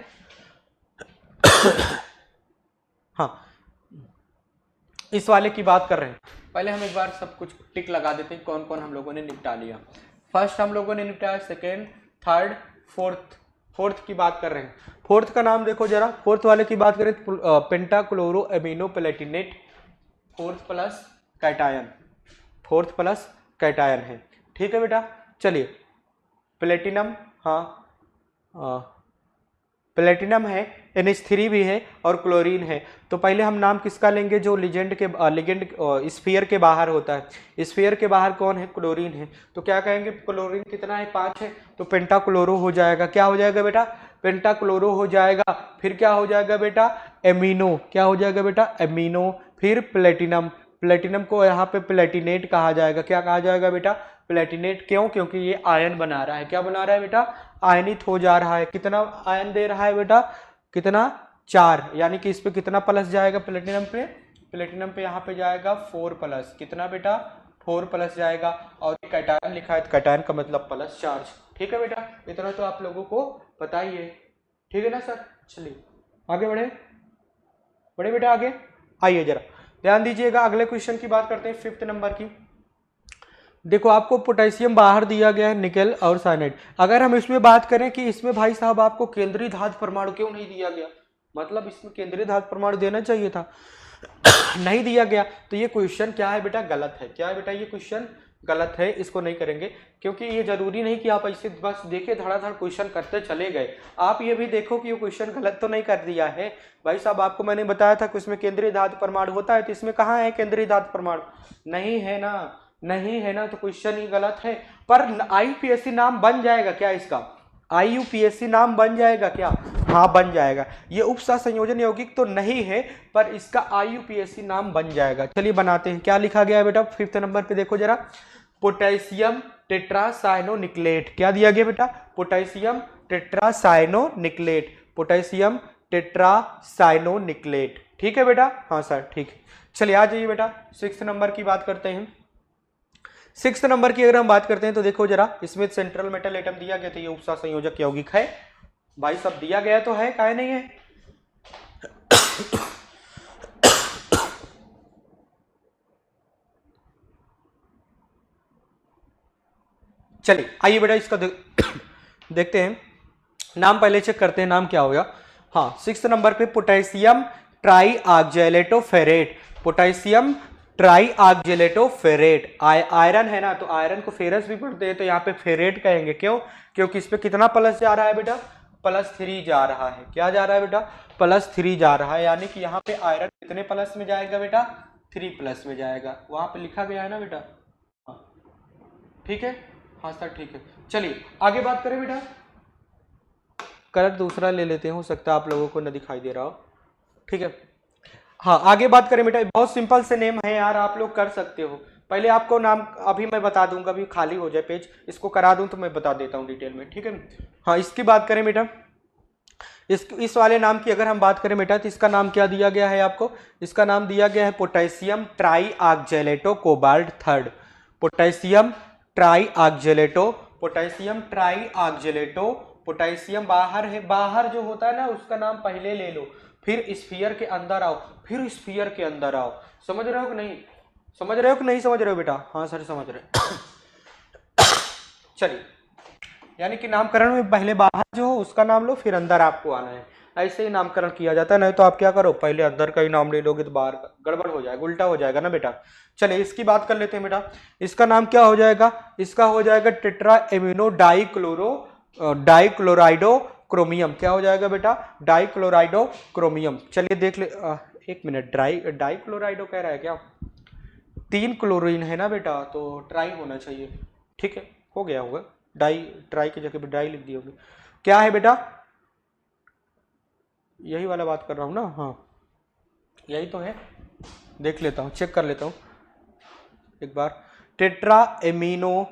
हाँ इस वाले की बात कर रहे हैं। पहले हम एक बार सब कुछ टिक लगा देते हैं, कौन कौन हम लोगों ने निपटा लिया। फर्स्ट हम लोगों ने निपटाया, सेकेंड, थर्ड, फोर्थ की बात कर रहे हैं। फोर्थ का नाम देखो जरा, फोर्थ वाले की बात करें, pentachloro amino platinate, fourth plus cation है। ठीक है बेटा, चलिए प्लेटिनम, हाँ प्लेटिनम है, NH3 भी है और क्लोरीन है। तो पहले हम नाम किसका लेंगे, जो लिगेंड स्फीयर के बाहर होता है, स्फीयर के बाहर कौन है, क्लोरीन है। तो क्या कहेंगे, क्लोरीन कितना है, 5 है, तो पेंटाक्लोरो हो जाएगा। क्या हो जाएगा बेटा, पेंटाक्लोरो हो जाएगा। फिर क्या हो जाएगा बेटा, एमिनो, क्या हो जाएगा बेटा, एमिनो। फिर प्लेटिनम, प्लेटिनम को यहाँ पे प्लेटिनेट कहा जाएगा। क्या कहा जाएगा बेटा, प्लेटिनेट। क्यों, क्योंकि ये आयन बना रहा है। क्या बना रहा है बेटा, आयनित हो जा रहा है। कितना आयन दे रहा है बेटा, कितना, 4, यानी कि इस पे कितना प्लस जाएगा, प्लेटिनम पे यहाँ पे जाएगा 4 प्लस, कितना बेटा, 4 प्लस जाएगा। और कैटायन लिखा है, कैटायन का मतलब प्लस चार्ज। ठीक है बेटा, इतना तो आप लोगों को पता ही है। ठीक है ना सर, चलिए आगे बढ़े बेटा, आगे आइए जरा ध्यान दीजिएगा। अगले क्वेश्चन की बात करते हैं, 5th नंबर की। देखो आपको पोटेशियम बाहर दिया गया है, निकेल और साइनाइड। अगर हम इसमें बात करें कि इसमें भाई साहब आपको केंद्रीय धातु परमाणु क्यों नहीं दिया गया, मतलब इसमें केंद्रीय धातु परमाणु देना चाहिए था नहीं दिया गया, तो ये क्वेश्चन क्या है बेटा, गलत है। क्या है बेटा, ये क्वेश्चन गलत है, इसको नहीं करेंगे। क्योंकि ये जरूरी नहीं कि आप ऐसे बस देखे धड़ाधड़ क्वेश्चन करते चले गए, आप ये भी देखो कि ये क्वेश्चन गलत तो नहीं कर दिया है। भाई साहब आपको मैंने बताया था कि इसमें केंद्रीय धातु परमाणु होता है, तो इसमें कहाँ है केंद्रीय धातु परमाणु, नहीं है ना, नहीं है ना, तो क्वेश्चन ही गलत है। पर IUPAC नाम बन जाएगा क्या इसका, IUPAC नाम बन जाएगा क्या, हाँ बन जाएगा। ये उपसह संयोजन यौगिक तो नहीं है, पर इसका IUPAC नाम बन जाएगा। चलिए बनाते हैं, क्या लिखा गया है बेटा 5th नंबर पे, देखो जरा, पोटेशियम टेट्रासाइनोनिक्लेट। क्या दिया गया बेटा, पोटेशियम टेट्रासाइनोनिक्लेट, पोटेशियम टेट्रासाइनोनिक्लेट। ठीक है बेटा, हाँ सर ठीक है। चलिए आ जाइए बेटा, 6th नंबर की बात करते हैं। 6th नंबर की अगर हम बात करते हैं तो देखो जरा, इसमें सेंट्रल मेटल एटम दिया गया, तो ये उपसह संयोजक यौगिक है भाई, सब दिया गया तो है, काहे नहीं है। चलिए आइए बेटा इसका देखते हैं, नाम पहले चेक करते हैं, नाम क्या होगा। हाँ 6th नंबर पे potassium tri oxalatoferrate, potassium tri oxalatoferrate, iron है ना, तो आयरन को फेरस भी पढ़ते हैं, तो यहाँ पे फेरेट कहेंगे। क्यों, क्योंकि इस पे कितना प्लस जा रहा है बेटा, +3 जा रहा है। क्या जा रहा है बेटा, +3 जा रहा है, यानी कि यहाँ पे आयरन कितने प्लस में जाएगा बेटा, 3 प्लस में जाएगा। वहां पे लिखा गया है ना बेटा, हाँ ठीक है, हाँ सर ठीक है। चलिए आगे बात करें बेटा, कलर दूसरा ले लेते हैं, हो सकता है आप लोगों को न दिखाई दे रहा हो। ठीक है, हाँ आगे बात करें बेटा, बहुत सिंपल से नेम है यार, आप लोग कर सकते हो। पहले आपको नाम अभी मैं बता दूंगा, अभी खाली हो जाए पेज, इसको करा दूं तो मैं बता देता हूँ डिटेल में, ठीक है। हाँ इसकी बात करें बेटा, इस वाले नाम की अगर हम बात करें बेटा, तो इसका नाम क्या दिया गया है आपको, इसका नाम दिया गया है potassium try oxalato cobalt third. Potassium try oxalato, potassium try oxalato, potassium बाहर है, बाहर जो होता है ना उसका नाम पहले ले लो, फिर स्फीयर के अंदर आओ, फिर स्फीयर के अंदर आओ। समझ रहे हो कि नहीं, समझ रहे हो कि नहीं समझ रहे हो बेटा? हाँ सर समझ रहे। चलिए, यानी कि नामकरण में पहले बाहर जो हो उसका नाम लो, फिर अंदर आपको आना है, ऐसे ही नामकरण किया जाता है। नहीं तो आप क्या करो, पहले अंदर का ही नाम ले लोगे तो बाहर का गड़बड़ हो जाएगा, उल्टा हो जाएगा ना बेटा। चलिए इसकी बात कर लेते हैं बेटा, इसका नाम क्या हो जाएगा, इसका हो जाएगा टेट्रा एमिनो डाइक्लोराइडो क्रोमियम। क्या हो जाएगा बेटा, डाइक्लोराइडो क्रोमियम। चलिए देख ले, एक मिनट, डाइक्लोराइडो कह रहा है क्या, 3 क्लोरीन है ना बेटा, तो ट्राई होना चाहिए। ठीक है, हो गया होगा, डाई, ट्राई की जगह पे डाई लिख दी होगी। क्या है बेटा, यही वाला बात कर रहा हूँ ना, हाँ यही तो है, देख लेता हूँ, चेक कर लेता हूँ एक बार। टेट्रा एमिनो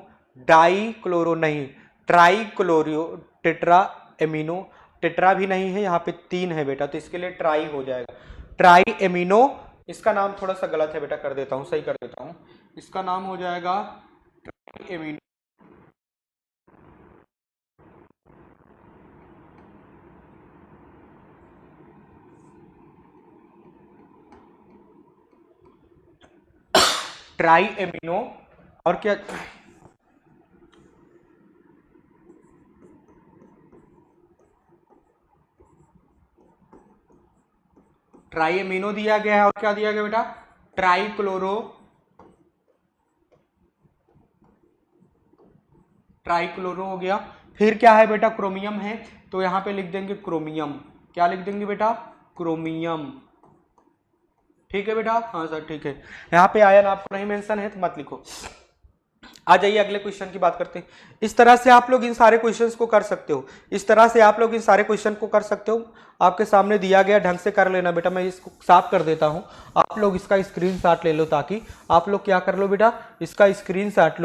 डाई क्लोरो नहीं, ट्राई क्लोरियो, टेट्रा एमिनो, टेट्रा भी नहीं है यहाँ पे, 3 है बेटा, तो इसके लिए ट्राई हो जाएगा, ट्राई एमिनो। इसका नाम थोड़ा सा गलत है बेटा, कर देता हूँ, सही कर देता हूँ, इसका नाम हो जाएगा ट्राई एमिनो, ट्राई एमिनो। और क्या, ट्राई एमिनो दिया गया है, और क्या दिया गया बेटा, ट्राई क्लोरो, ट्राई क्लोरो हो गया। फिर क्या है बेटा, क्रोमियम है, तो यहां पे लिख देंगे क्रोमियम। क्या लिख देंगे बेटा, क्रोमियम। ठीक है बेटा, हाँ सर ठीक है, यहाँ पे आयन आपको नहीं मेंशन है तो मत लिखो। आ जाइए अगले क्वेश्चन की बात करते हैं। इस तरह से आप लोग इन सारे क्वेश्चंस को कर सकते हो, इस तरह से आप लोग इन सारे क्वेश्चन को कर सकते हो, आपके सामने दिया गया ढंग से कर लेना बेटा। मैं इसको साफ कर देता हूं, आप लोग इसका स्क्रीनशॉट ले लो, ताकि आप लोग क्या कर लो बेटा, इसका स्क्रीनशॉट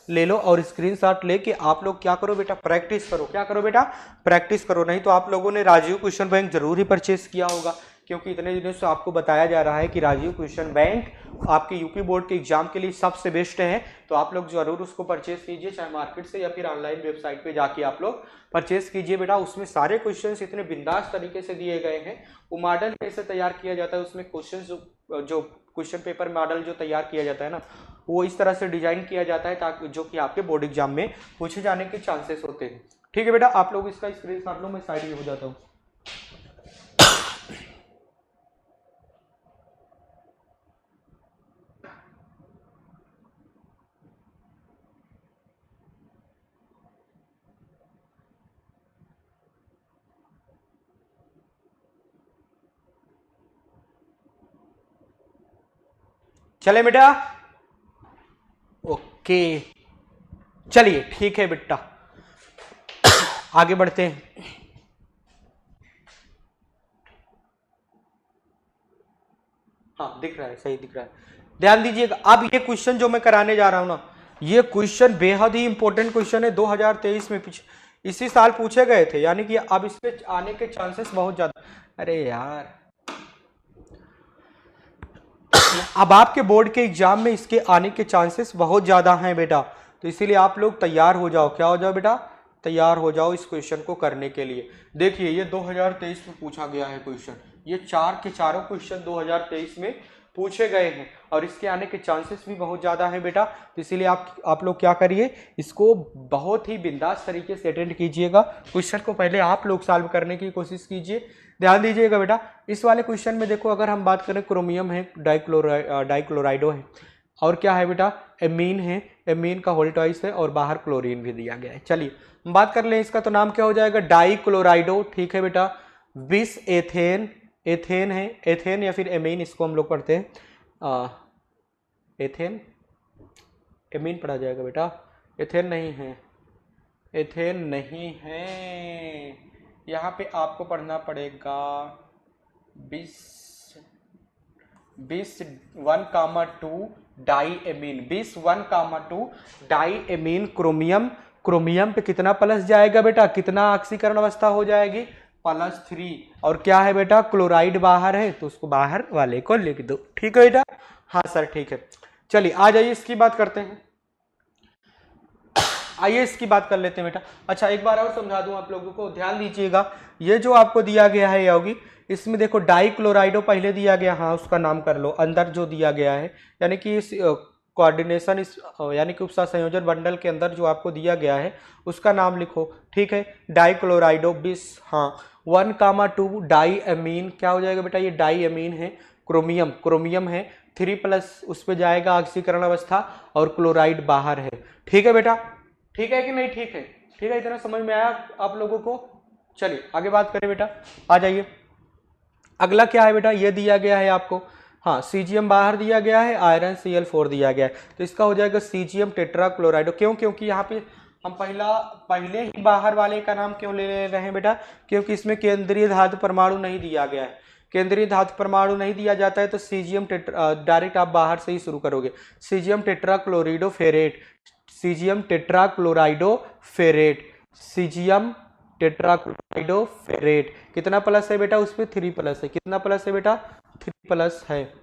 ले लो और स्क्रीनशॉट लेके आप लोग क्या करो बेटा, प्रैक्टिस करो। क्या करो बेटा, प्रैक्टिस करो। नहीं तो आप लोगों ने राजीव क्वेश्चन बैंक जरूर ही परचेस किया होगा, क्योंकि इतने दिनों से आपको बताया जा रहा है कि राजीव क्वेश्चन बैंक आपके यूपी बोर्ड के एग्जाम के लिए सबसे बेस्ट है। तो आप लोग जरूर उसको परचेस कीजिए, चाहे मार्केट से या फिर ऑनलाइन वेबसाइट पे जाके आप लोग परचेस कीजिए बेटा। उसमें सारे क्वेश्चंस इतने बिंदास तरीके से दिए गए हैं। वो मॉडल कैसे तैयार किया जाता है, उसमें क्वेश्चन जो क्वेश्चन पेपर मॉडल जो तैयार किया जाता है ना, वो इस तरह से डिजाइन किया जाता है ताकि जो कि आपके बोर्ड एग्जाम में पूछे जाने के चांसेस होते हैं। ठीक है बेटा, आप लोग इसका स्क्रीनशॉट लो, मैं साइड में हो जाता हूँ। चले बेटा, ओके चलिए ठीक है बेटा, आगे बढ़ते हैं। हाँ दिख रहा है, सही दिख रहा है। ध्यान दीजिएगा, अब ये क्वेश्चन जो मैं कराने जा रहा हूं ना, ये क्वेश्चन बेहद ही इंपॉर्टेंट क्वेश्चन है, 2023 में इसी साल पूछे गए थे, यानी कि अब इसके आने के चांसेस बहुत ज्यादा। अरे यार, अब आपके बोर्ड के एग्जाम में इसके आने के चांसेस बहुत ज्यादा हैं बेटा, तो इसीलिए आप लोग तैयार हो जाओ। क्या हो जाओ बेटा, तैयार हो जाओ इस क्वेश्चन को करने के लिए। देखिए ये 2023 में पूछा गया है क्वेश्चन, ये चार के चारों क्वेश्चन 2023 में पूछे गए हैं, और इसके आने के चांसेस भी बहुत ज़्यादा हैं बेटा। तो इसीलिए आप लोग क्या करिए, इसको बहुत ही बिंदास तरीके से अटेंड कीजिएगा। क्वेश्चन को पहले आप लोग सॉल्व करने की कोशिश कीजिए। ध्यान दीजिएगा बेटा, इस वाले क्वेश्चन में देखो, अगर हम बात करें, क्रोमियम है, डाइक्लोराइडो है, और क्या है बेटा, एमीन है, एमीन का होल ट्वाइस है, और बाहर क्लोरीन भी दिया गया है। चलिए हम बात कर लें इसका, तो नाम क्या हो जाएगा, डाइक्लोराइडो। ठीक है बेटा, विस एथेन, एथेन है, एथेन या फिर एमीन, इसको हम लोग पढ़ते हैं एथेन, एमीन पढ़ा जाएगा बेटा, एथेन नहीं है, एथेन नहीं है, यहाँ पे आपको पढ़ना पड़ेगा 1,2 di amine, 1,2 di amine chromium. Chromium पे कितना प्लस जाएगा बेटा, कितना ऑक्सीकरण अवस्था हो जाएगी, +3। और क्या है बेटा, क्लोराइड बाहर है तो उसको बाहर वाले को लिख दो। ठीक है बेटा, हाँ सर ठीक है। चलिए आ जाइए इसकी बात करते हैं, आइए इसकी बात कर लेते हैं बेटा। अच्छा एक बार और समझा दूं आप लोगों को, ध्यान दीजिएगा। ये जो आपको दिया गया है यौगिक, इसमें देखो डाई क्लोराइडो पहले दिया गया, हाँ उसका नाम कर लो, अंदर जो दिया गया है यानी कि इस कोऑर्डिनेशन, इस यानी कि उपसा संयोजन बंडल के अंदर जो आपको दिया गया है उसका नाम लिखो। ठीक है, डाई क्लोराइडो 20, हाँ 1,2 डाई एमीन, क्या हो जाएगा बेटा, ये डाई एमीन है, क्रोमियम, क्रोमियम है, 3+ उस पर जाएगा ऑक्सीकरण अवस्था, और क्लोराइड बाहर है। ठीक है बेटा, ठीक है कि नहीं, ठीक है, ठीक है, इतना समझ में आया आप लोगों को। चलिए आगे बात करें बेटा, आ जाइए। अगला क्या है बेटा, ये दिया गया है आपको, हाँ सीजियम बाहर दिया गया है, आयरन Cl4 दिया गया है, तो इसका हो जाएगा सीजियम टेट्राक्लोराइडो। क्यों, क्योंकि यहाँ पे हम पहले ही बाहर वाले का नाम क्यों ले रहे हैं बेटा, क्योंकि इसमें केंद्रीय धातु परमाणु नहीं दिया गया है। केंद्रीय धातु परमाणु नहीं दिया जाता है तो सीजियम डायरेक्ट आप बाहर से ही शुरू करोगे, caesium tetrachlorido ferrate, caesium tetrachlorido ferrate, caesium tetrachlorido ferrate, कितना प्लस है बेटा उस पर, 3+ है, कितना प्लस है बेटा, 3+ है।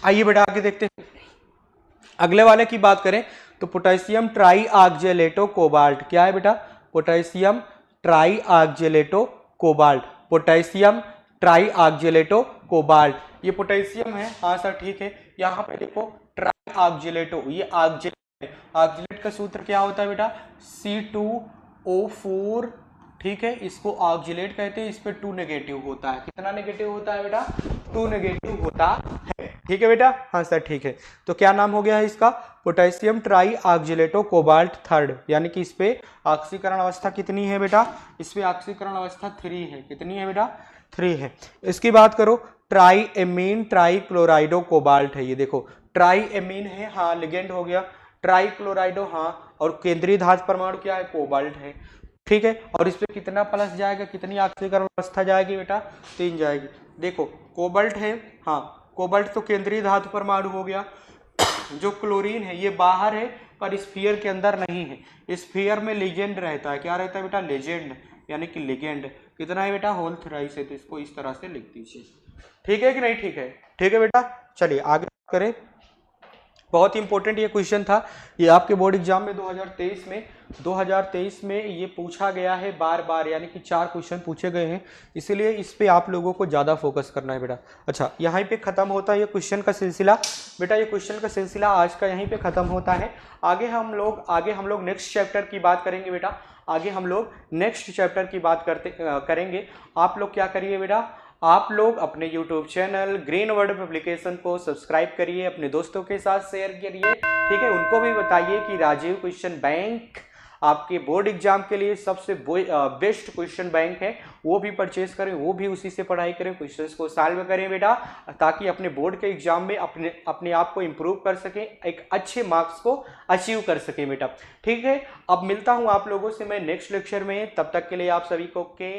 आइए बेटा आगे देखते हैं, अगले वाले की बात करें तो पोटेशियम ट्राई ऑक्जेलेटो कोबाल्ट, क्या है बेटा, potassium try oxalato cobalt, potassium try oxalato cobalt, ये पोटेशियम है, हाँ सर ठीक है। यहाँ पे देखो ट्राई ऑक्जेलेटो, ये ऑक्जेलेट है, ऑक्जेलेट का सूत्र क्या होता है बेटा, C2O4, ठीक है, इसको ऑक्जेलेट कहते हैं, इस पे 2 नेगेटिव होता है, कितना नेगेटिव होता है बेटा, 2 नेगेटिव होता है। ठीक है बेटा, हाँ सर ठीक है। तो क्या नाम हो गया है इसका, potassium try oxalato cobalt third, यानी कि इस पे ऑक्सीकरण अवस्था कितनी है बेटा, इस पे ऑक्सीकरण अवस्था 3 है, कितनी है बेटा, 3 है। इसकी बात करो ट्राई एमीन ट्राई क्लोराइडो कोबाल्ट है, ये देखो ट्राई एमीन है, हाँ लिगेंड हो गया, ट्राई क्लोराइडो, हाँ, और केंद्रीय धातु परमाणु क्या है, कोबाल्ट है। ठीक है, और इस पे कितना प्लस जाएगा, कितनी ऑक्सीकरण अवस्था जाएगी बेटा, 3 जाएगी। देखो कोबाल्ट है, हाँ कोबाल्ट तो केंद्रीय धातु परमाणु हो गया, जो क्लोरीन है ये बाहर है पर स्फीयर के अंदर नहीं है, स्फीयर में लिगेंड रहता है, क्या रहता है बेटा, लेजेंड, यानी कि लिगेंड, कितना है बेटा, होल थ्राइस है, तो इसको इस तरह से लिख दीजिए। ठीक है कि नहीं, ठीक है, ठीक है बेटा। चलिए आगे करें, बहुत ही इंपॉर्टेंट ये क्वेश्चन था, ये आपके बोर्ड एग्जाम में 2023 में ये पूछा गया है बार बार, यानी कि 4 क्वेश्चन पूछे गए हैं, इसीलिए इस पे आप लोगों को ज़्यादा फोकस करना है बेटा। अच्छा यहाँ पे ख़त्म होता है ये क्वेश्चन का सिलसिला बेटा, ये क्वेश्चन का सिलसिला आज का यहीं पे ख़त्म होता है। आगे हम लोग नेक्स्ट चैप्टर की बात करेंगे बेटा, आगे हम लोग नेक्स्ट चैप्टर की बात करेंगे। आप लोग क्या करिए बेटा, आप लोग अपने YouTube channel green word publication को सब्सक्राइब करिए, अपने दोस्तों के साथ शेयर करिए, ठीक है, उनको भी बताइए कि राजीव क्वेश्चन बैंक आपके बोर्ड एग्जाम के लिए सबसे बेस्ट क्वेश्चन बैंक है, वो भी परचेज करें, वो भी उसी से पढ़ाई करें, क्वेश्चंस को सॉल्व करें बेटा, ताकि अपने बोर्ड के एग्जाम में अपने आप को इम्प्रूव कर सकें, एक अच्छे मार्क्स को अचीव कर सकें बेटा। ठीक है, अब मिलता हूँ आप लोगों से मैं नेक्स्ट लेक्चर में, तब तक के लिए आप सभी को के